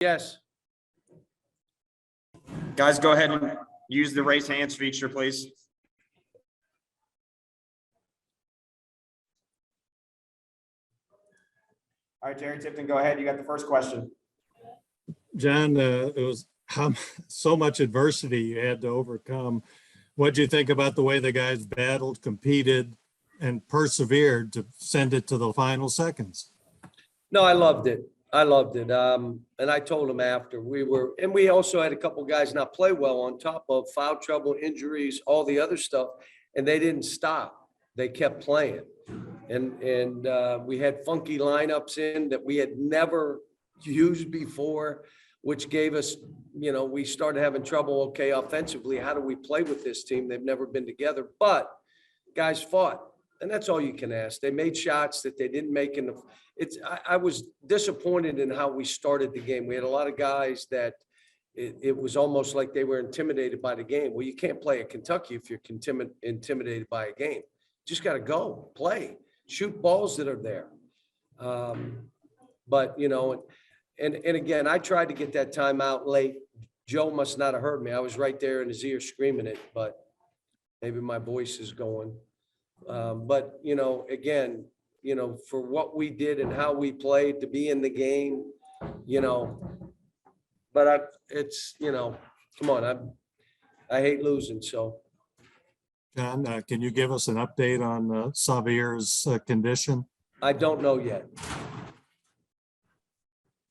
Yes. Guys, go ahead and use the raise hands feature, please. All right, Jerry Tipton, go ahead. You got the first question. John, it was so much adversity you had to overcome. What do you think about the way the guys battled, competed, and persevered to send it to the final seconds? No, I loved it. I loved it. And I told him after we also had a couple guys not play well on top of foul trouble, injuries, all the other stuff, and they didn't stop. They kept playing. And we had funky lineups in that we had never used before, which gave us, we started having trouble. Okay, offensively, how do we play with this team? They've never been together, but guys fought. And that's all you can ask. They made shots that they didn't make I was disappointed in how we started the game. We had a lot of guys that it was almost like they were intimidated by the game. Well, you can't play at Kentucky if you're intimidated by a game. Just got to go play, shoot balls that are there. But, and again, I tried to get that timeout late. Joe must not have heard me. I was right there in his ear screaming it, but maybe my voice is going. But, again, for what we did and how we played to be in the game, but come on, I hate losing. So. John, can you give us an update on Xavier's condition? I don't know yet.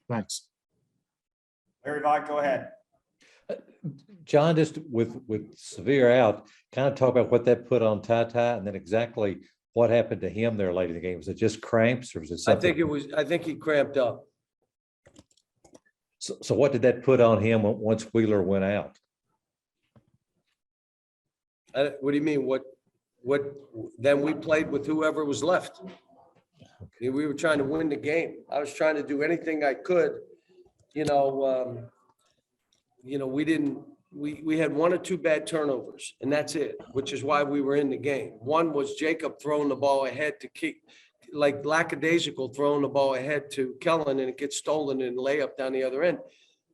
Thanks. Larry Vaught, go ahead. John, just with Xavier out, kind of talk about what that put on Ty and then exactly what happened to him there late in the game. Was it just cramps or was it something? I think he cramped up. So what did that put on him once Wheeler went out? What do you mean? What then we played with whoever was left. Okay. We were trying to win the game. I was trying to do anything I could, we had one or two bad turnovers and that's it, which is why we were in the game. One was Jacob throwing the ball ahead to keep, like lackadaisical, throwing the ball ahead to Kellen and it gets stolen and layup down the other end.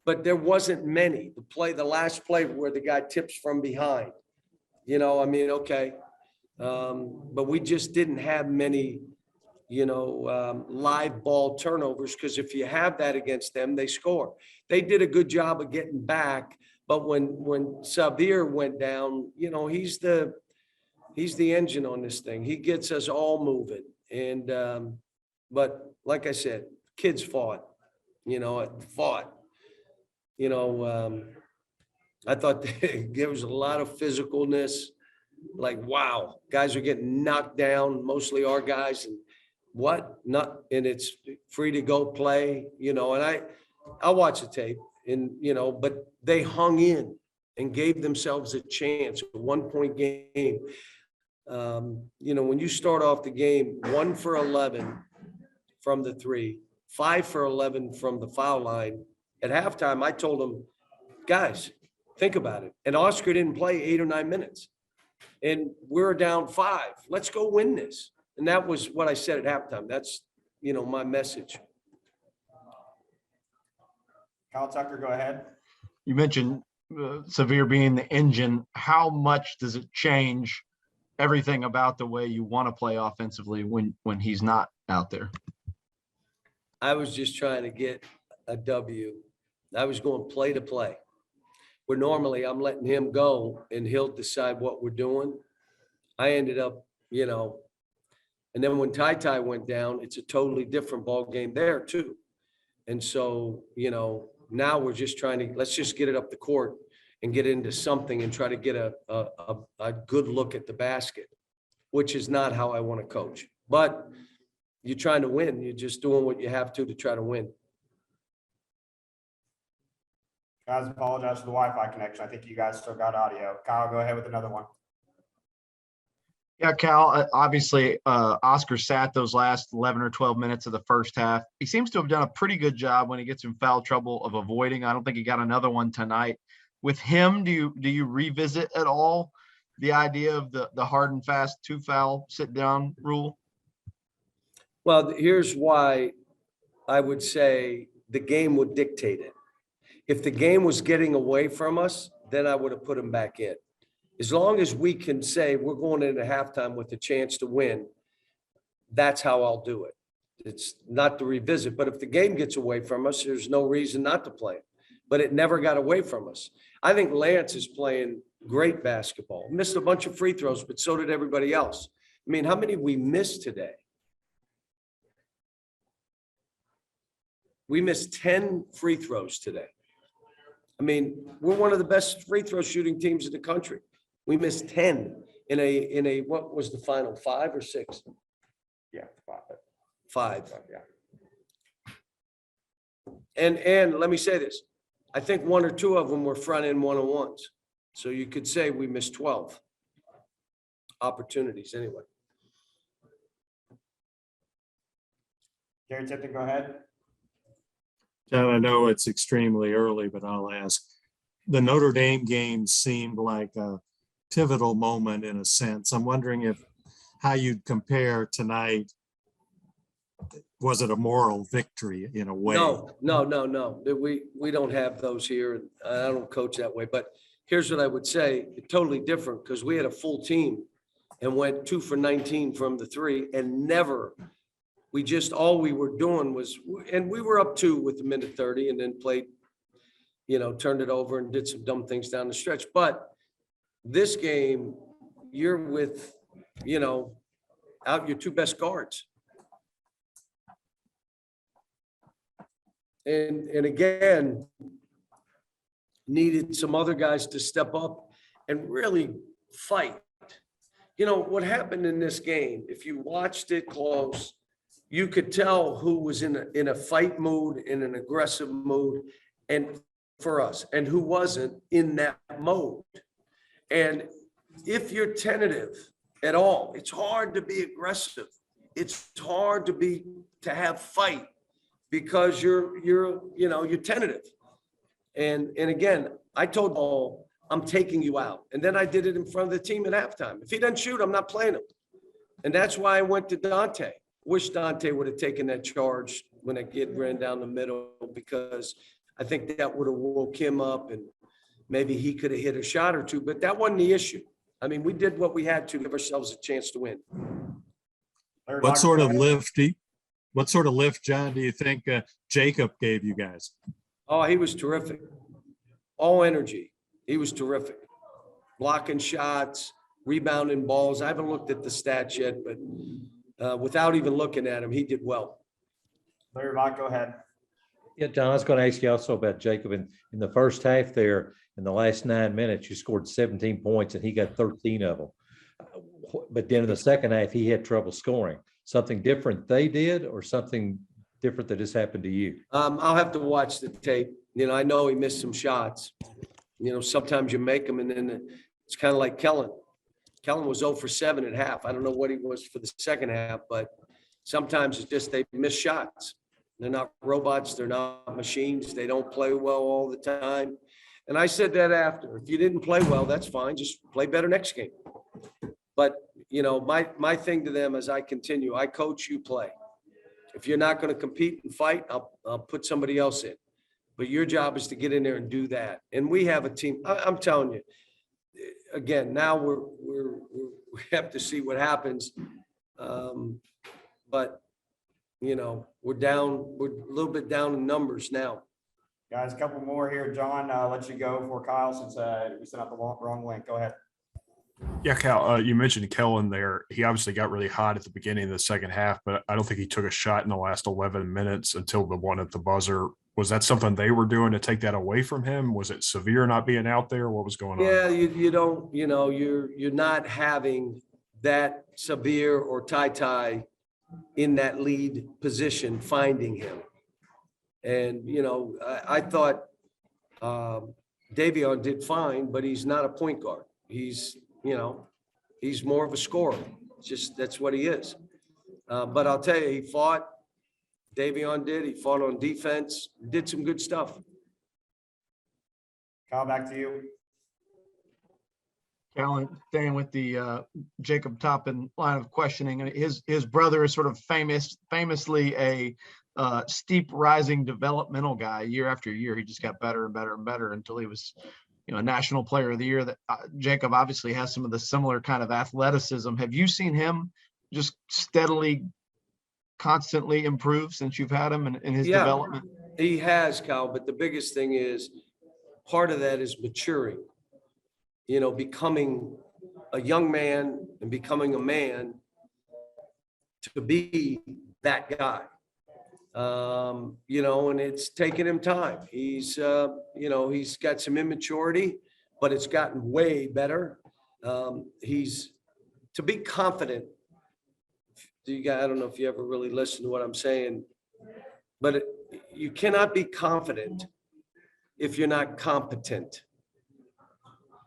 But there wasn't many. The last play where the guy tips from behind, okay. But we just didn't have many, live ball turnovers, because if you have that against them, they score. They did a good job of getting back, but when Xavier went down, he's the engine on this thing. He gets us all moving. And but like I said, kids fought. I thought there was a lot of physicalness. Like, wow, guys are getting knocked down, mostly our guys, and and it's free to go play, and I'll watch the tape and, but they hung in and gave themselves a chance, a 1-point game. When you start off the game, 1 for 11 from the 3, 5 for 11 from the foul line. At halftime, I told them, guys, think about it. And Oscar didn't play 8 or 9 minutes. And we're down 5. Let's go win this. And that was what I said at halftime. That's, my message. Kyle Tucker, go ahead. You mentioned Xavier being the engine. How much does it change everything about the way you want to play offensively when he's not out there? I was just trying to get a W. I was going play to play. Where normally I'm letting him go and he'll decide what we're doing. I ended up, and then when Ty went down, it's a totally different ball game there too. And so, now we're just let's just get it up the court and get into something and try to get a good look at the basket, which is not how I want to coach. But you're trying to win. You're just doing what you have to try to win. Guys, apologize for the Wi-Fi connection. I think you guys still got audio. Kyle, go ahead with another one. Yeah, Cal, obviously Oscar sat those last 11 or 12 minutes of the first half. He seems to have done a pretty good job when he gets in foul trouble of avoiding. I don't think he got another one tonight. With him, do you revisit at all the idea of the hard and fast 2 foul sit down rule? Well, here's why I would say the game would dictate it. If the game was getting away from us, then I would have put him back in. As long as we can say we're going into halftime with a chance to win, that's how I'll do it. It's not to revisit, but if the game gets away from us, there's no reason not to play it. But it never got away from us. I think Lance is playing great basketball. Missed a bunch of free throws, but so did everybody else. I mean, how many we missed today? We missed 10 free throws today. I mean, we're one of the best free throw shooting teams in the country. We missed 10 in a what was the final, 5 or 6? Yeah, 5. yeah. And let me say this. I think 1 or 2 of them were front end one-on-ones. So you could say we missed 12 opportunities anyway. Gary Tipton, go ahead. John, I know it's extremely early, but I'll ask. The Notre Dame game seemed like a pivotal moment in a sense. I'm wondering how you'd compare tonight. Was it a moral victory in a way? No. We don't have those here. I don't coach that way. But here's what I would say. Totally different because we had a full team and went 2 for 19 from the 3 and never. All we were doing was, and we were up 2 with the minute 30 and then played, turned it over and did some dumb things down the stretch. But this game, you're with, out your 2 best guards. And again, needed some other guys to step up and really fight. What happened in this game, if you watched it close, you could tell who was in a fight mood, in an aggressive mood, and for us, and who wasn't in that mode. And if you're tentative at all, it's hard to be aggressive. It's hard to have fight because you're tentative. And again, I told Paul, I'm taking you out. And then I did it in front of the team at halftime. If he doesn't shoot, I'm not playing him. And that's why I went to Dante. Wish Dante would have taken that charge when that kid ran down the middle, because I think that would have woke him up and maybe he could have hit a shot or 2, but that wasn't the issue. I mean, we did what we had to give ourselves a chance to win. What sort of lift, John, do you think Jacob gave you guys? Oh, he was terrific. All energy. He was terrific. Blocking shots, rebounding balls. I haven't looked at the stats yet, but without even looking at him, he did well. Larry Mott, go ahead. Yeah, John, I was going to ask you also about Jacob in the first half there. In the last 9 minutes, you scored 17 points and he got 13 of them. But then in the second half, he had trouble scoring. Something different they did or something different that just happened to you? I'll have to watch the tape. I know he missed some shots. Sometimes you make them and then it's kind of like Kellen. Kellen was 0 for 7 at half. I don't know what he was for the second half, but sometimes it's just they miss shots. They're not robots. They're not machines. They don't play well all the time. And I said that after. If you didn't play well, that's fine. Just play better next game. But, my thing to them as I continue, I coach, you play. If you're not going to compete and fight, I'll put somebody else in. But your job is to get in there and do that. And we have a team. I'm telling you, again, now we have to see what happens. But, we're a little bit down in numbers now. Guys, a couple more here. John, let you go before Kyle, since we sent out the wrong link. Go ahead. Yeah, Cal, you mentioned Kellen there. He obviously got really hot at the beginning of the second half, but I don't think he took a shot in the last 11 minutes until the one at the buzzer. Was that something they were doing to take that away from him? Was it Severe not being out there? What was going on? Yeah, you don't, you're not having that Severe or Ty in that lead position finding him. And, I thought Davion did fine, but he's not a point guard. He's more of a scorer. That's what he is. But I'll tell you, he fought. Davion did. He fought on defense, did some good stuff. Kyle, back to you. Alan, staying with the Jacob Toppin line of questioning, his brother is sort of famously a steep rising developmental guy year after year. He just got better and better and better until he was, a national player of the year. That Jacob obviously has some of the similar kind of athleticism. Have you seen him just steadily, constantly improve since you've had him in his Yeah. development? He has, Cal, but the biggest thing is, part of that is maturing. Becoming a young man and becoming a man to be that guy. And it's taken him time. He's got some immaturity, but it's gotten way better. He's to be confident. I don't know if you ever really listen to what I'm saying, but you cannot be confident if you're not competent.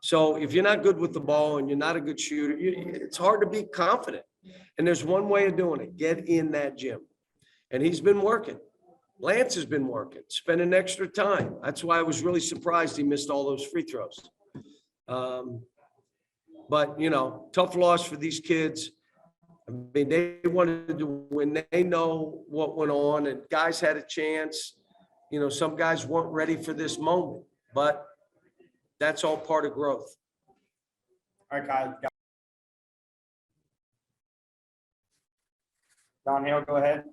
So if you're not good with the ball and you're not a good shooter, it's hard to be confident. And there's one way of doing it: get in that gym. And he's been working. Lance has been working, spending extra time. That's why I was really surprised he missed all those free throws. But, tough loss for these kids. I mean, they wanted to win. They know what went on, and guys had a chance. Some guys weren't ready for this moment, but that's all part of growth. All right, guys. Don Hill, go ahead.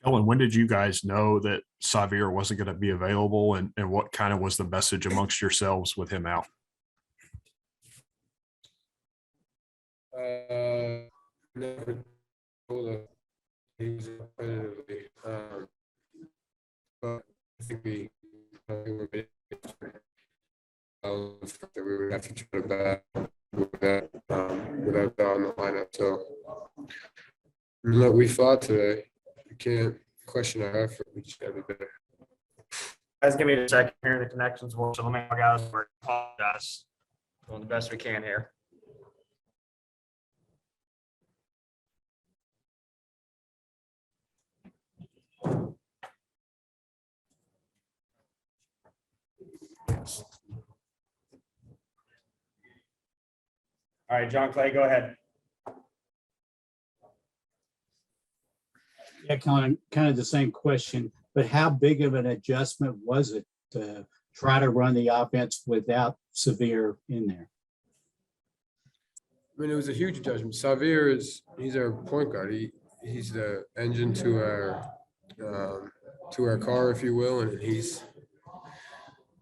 Kellen, when did you guys know that Xavier wasn't going to be available, and what kind of was the message amongst yourselves with him out? Never told us he's competitively, but I think we were that we would have to try to battle with that without that on the lineup. So look, we fought today. We can't question our effort. We just gotta be better. Guys, give me a second here. The connection's working. So let me guys apologize. Doing the best we can here. All right, John Clay, go ahead. Yeah, kind of the same question, but how big of an adjustment was it to try to run the offense without Xavier in there? I mean, it was a huge adjustment. Xavier he's our point guard. He's the engine to our car, if you will, and he's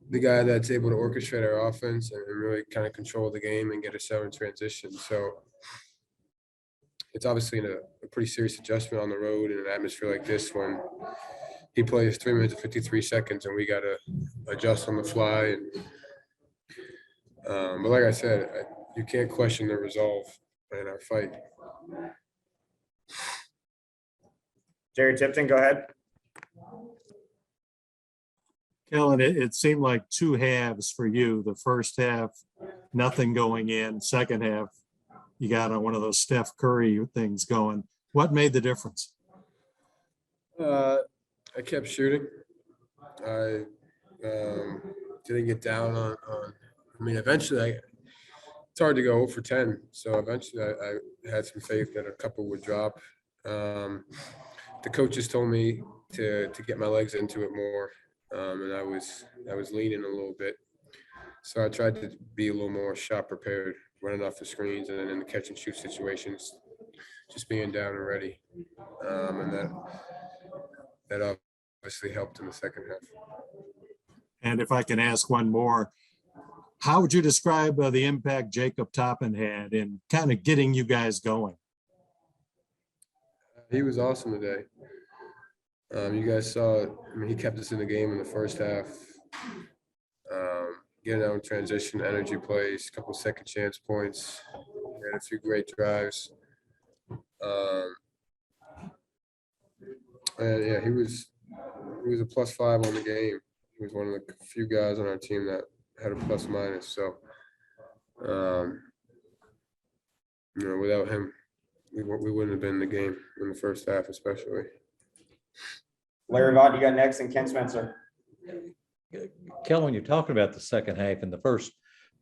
the guy that's able to orchestrate our offense and really kind of control the game and get us out in transition. So it's obviously a pretty serious adjustment on the road in an atmosphere like this when he plays 3 minutes and 53 seconds and we got to adjust on the fly. But like I said, you can't question the resolve in our fight. Jerry Tipton, go ahead. Kellen, it seemed like two halves for you. The first half, nothing going in. Second half, you got on one of those Steph Curry things going. What made the difference? I kept shooting. I didn't get down on I mean, eventually it's hard to go 0 for 10. So eventually I had some faith that a couple would drop. The coaches told me to get my legs into it more. And I was leaning a little bit. So I tried to be a little more shot prepared, running off the screens and then in the catch and shoot situations, just being down and ready. And that obviously helped in the second half. And if I can ask one more, how would you describe the impact Jacob Toppin had in kind of getting you guys going? He was awesome today. You guys saw, I mean, he kept us in the game in the first half. Getting out in transition, energy plays, a couple second chance points, had a few great drives. And yeah, he was a +5 on the game. He was one of the few guys on our team that had a plus minus. So, without him, we wouldn't have been in the game in the first half, especially. Larry Vaught, you got next, and Ken Spencer. Kellen, when you're talking about the second half, in the first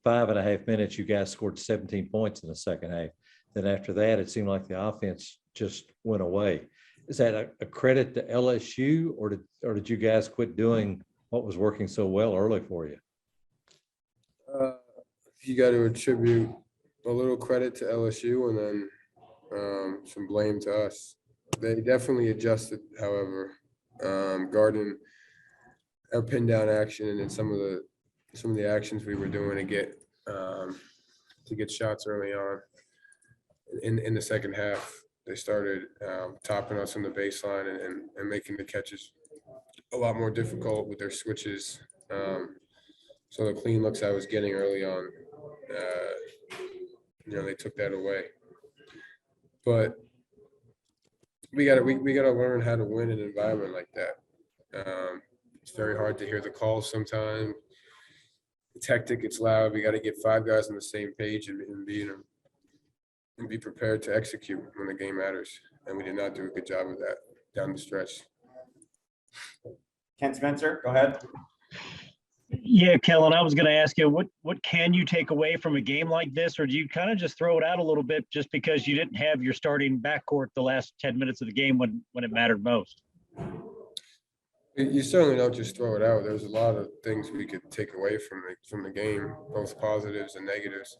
5.5 minutes, you guys scored 17 points in the second half. Then after that, it seemed like the offense just went away. Is that a credit to LSU, or did you guys quit doing what was working so well early for you? You got to attribute a little credit to LSU and then some blame to us. They definitely adjusted, however, guarding our pin down action and then some of the actions we were doing to get shots early on. In the second half, they started topping us on the baseline and making the catches a lot more difficult with their switches. So the clean looks I was getting early on, they took that away. But we gotta learn how to win in an environment like that. It's very hard to hear the calls sometimes. It's hectic, it's loud. We got to get 5 guys on the same page and be prepared to execute when the game matters. And we did not do a good job of that down the stretch. Ken Spencer, go ahead. Yeah, Kellen, I was going to ask you, what can you take away from a game like this? Or do you kind of just throw it out a little bit just because you didn't have your starting backcourt the last 10 minutes of the game when it mattered most? You certainly don't just throw it out. There's a lot of things we could take away from the game, both positives and negatives.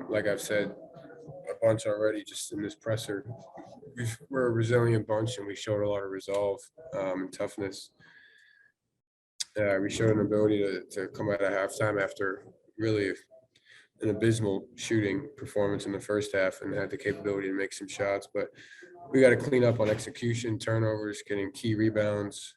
Like I've said a bunch already, just in this presser, we're a resilient bunch and we showed a lot of resolve and toughness. We showed an ability to come out of halftime after really an abysmal shooting performance in the first half and had the capability to make some shots, but we got to clean up on execution, turnovers, getting key rebounds.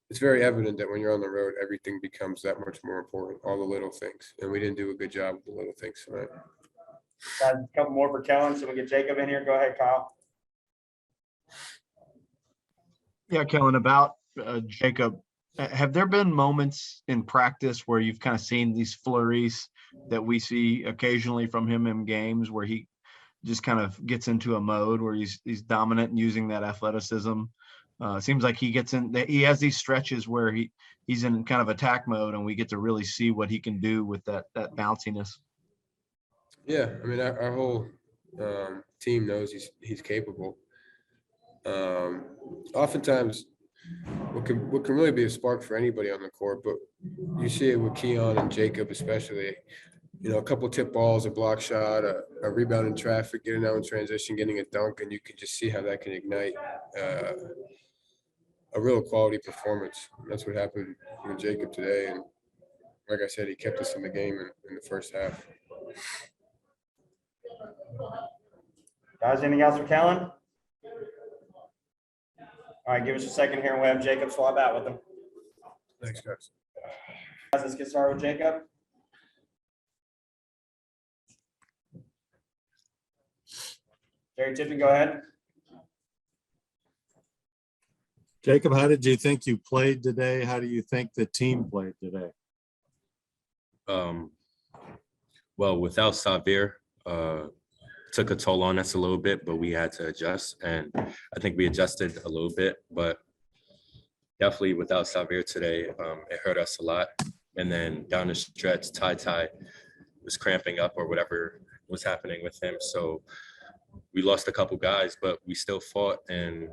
It's very evident that when you're on the road, everything becomes that much more important, all the little things. And we didn't do a good job with the little things tonight. Got a couple more for Kellen, so we get Jacob in here. Go ahead, Kyle. Yeah, Kellen, about Jacob, have there been moments in practice where you've kind of seen these flurries that we see occasionally from him in games where he just kind of gets into a mode where he's dominant and using that athleticism? Seems like he has these stretches where he's in kind of attack mode and we get to really see what he can do with that bounciness. Yeah, I mean, our whole team knows he's capable. Oftentimes, what can really be a spark for anybody on the court, but you see it with Keon and Jacob especially. A couple tip balls, a block shot, a rebound in traffic, getting out in transition, getting a dunk, and you can just see how that can ignite a real quality performance. That's what happened with Jacob today, and like I said, he kept us in the game in the first half. Guys, anything else for Kellen? All right, give us a second here and we'll have Jacob swap out with them. Thanks, guys. Guys, let's get started with Jacob. Jerry Tippin, go ahead. Jacob, how did you think you played today? How do you think the team played today? Well, without Savir, took a toll on us a little bit, but we had to adjust, and I think we adjusted a little bit, but definitely without Savir today, it hurt us a lot. And then down the stretch, Ty was cramping up or whatever was happening with him. So we lost a couple guys, but we still fought and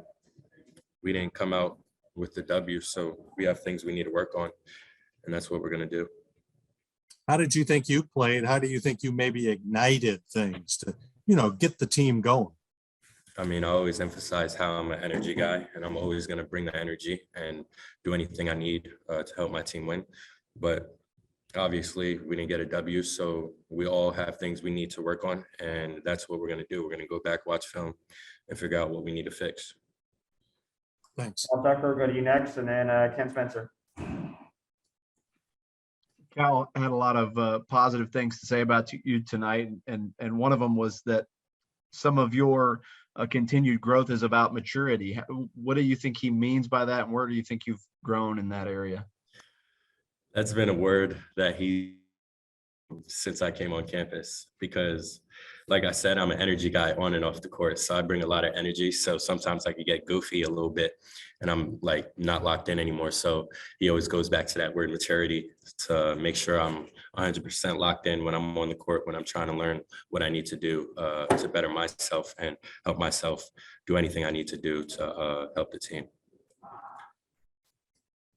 we didn't come out with the W. So we have things we need to work on, and that's what we're going to do. How did you think you played? How do you think you maybe ignited things to, get the team going? I mean, I always emphasize how I'm an energy guy, and I'm always going to bring the energy and do anything I need to help my team win. But obviously, we didn't get a W, so we all have things we need to work on, and that's what we're going to do. We're going to go back, watch film, and figure out what we need to fix. Thanks. I'll Tucker, go to you next, and then Ken Spencer. Cal had a lot of positive things to say about you tonight, and one of them was that some of your continued growth is about maturity. What do you think he means by that, and where do you think you've grown in that area? That's been a word that since I came on campus, because like I said, I'm an energy guy on and off the court. So I bring a lot of energy. So sometimes I could get goofy a little bit and I'm like not locked in anymore. So he always goes back to that word maturity to make sure I'm 100% locked in when I'm on the court, when I'm trying to learn what I need to do to better myself and help myself do anything I need to do to help the team.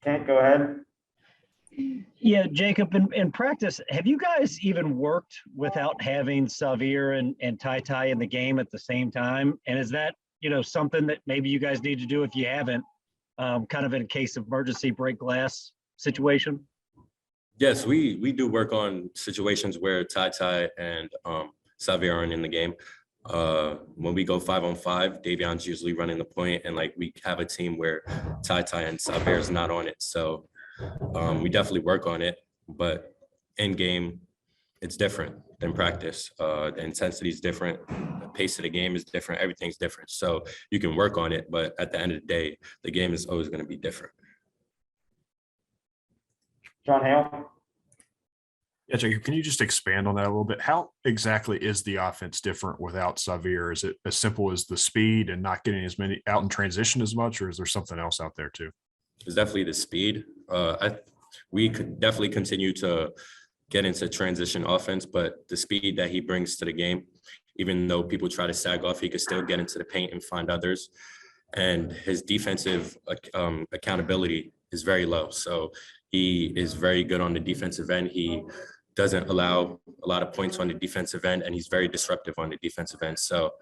Kent, go ahead. Yeah, Jacob, in practice, have you guys even worked without having Xavier and Ty in the game at the same time? And is that, something that maybe you guys need to do if you haven't, kind of in case of emergency break glass situation? Yes, we do work on situations where Ty and Xavier aren't in the game. When we go 5-on-5, Davion's usually running the point, and like we have a team where Ty and Xavier is not on it. So we definitely work on it, but in game, it's different than practice. The intensity is different. The pace of the game is different. Everything's different. So you can work on it, but at the end of the day, the game is always going to be different. John Hale. Yeah, Jacob, can you just expand on that a little bit? How exactly is the offense different without Xavier? Is it as simple as the speed and not getting as many out in transition as much, or is there something else out there too? It's definitely the speed. We could definitely continue to get into transition offense, but the speed that he brings to the game, even though people try to sag off, he could still get into the paint and find others. And his defensive accountability is very low. So he is very good on the defensive end. He doesn't allow a lot of points on the defensive end, and he's very disruptive on the defensive end. So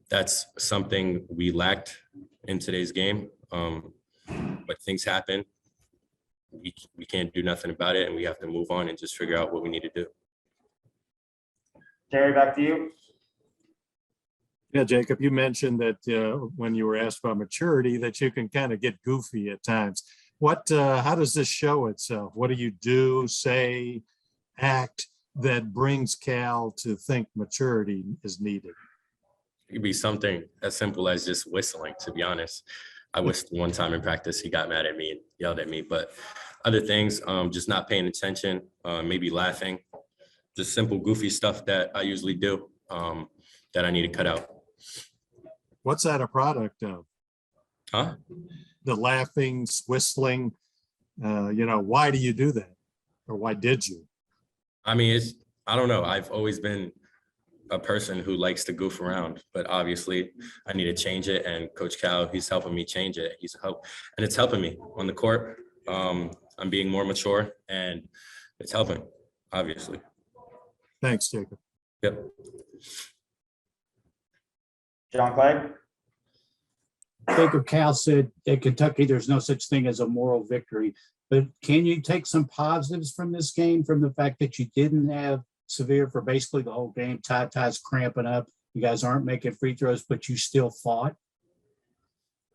that's something we lacked in today's game. But things happen. We can't do nothing about it, and we have to move on and just figure out what we need to do. Terry, back to you. Yeah, Jacob, you mentioned that when you were asked about maturity, that you can kind of get goofy at times. How does this show itself? What do you do, say, act that brings Cal to think maturity is needed? It could be something as simple as just whistling, to be honest. I whistled one time in practice. He got mad at me and yelled at me, but other things, just not paying attention, maybe laughing, just simple goofy stuff that I usually do that I need to cut out. What's that a product of? Huh? The laughing, whistling, why do you do that? Or why did you? I mean, I don't know. I've always been a person who likes to goof around, but obviously I need to change it. And Coach Cal, he's helping me change it. And it's helping me on the court. I'm being more mature and it's helping, obviously. Thanks, Jacob. Yep. John Clay. Jacob, Cal said at Kentucky, there's no such thing as a moral victory. But can you take some positives from this game, from the fact that you didn't have Xavier for basically the whole game? Ty's cramping up. You guys aren't making free throws, but you still fought.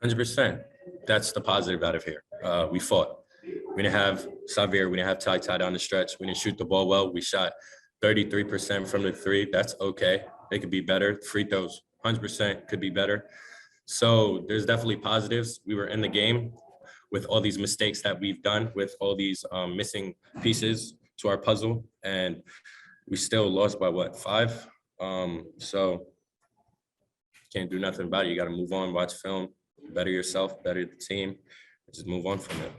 100%. That's the positive out of here. We fought. We didn't have Xavier. We didn't have Ty down the stretch. We didn't shoot the ball well. We shot 33% from the three. That's okay. They could be better. Free throws, 100% could be better. So there's definitely positives. We were in the game with all these mistakes that we've done, with all these missing pieces to our puzzle, and we still lost by what, 5? So can't do nothing about it. You got to move on, watch film, better yourself, better the team, just move on from it.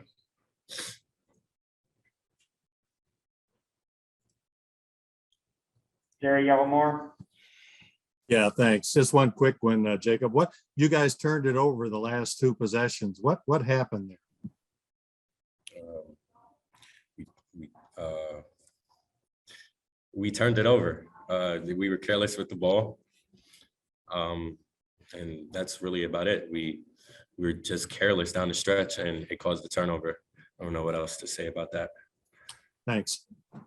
Jerry Yellowmore. Yeah, thanks. Just one quick one, Jacob. What you guys turned it over the last 2 possessions? What happened there? We turned it over. We were careless with the ball, and that's really about it. We were just careless down the stretch, and it caused the turnover. I don't know what else to say about that. Thanks.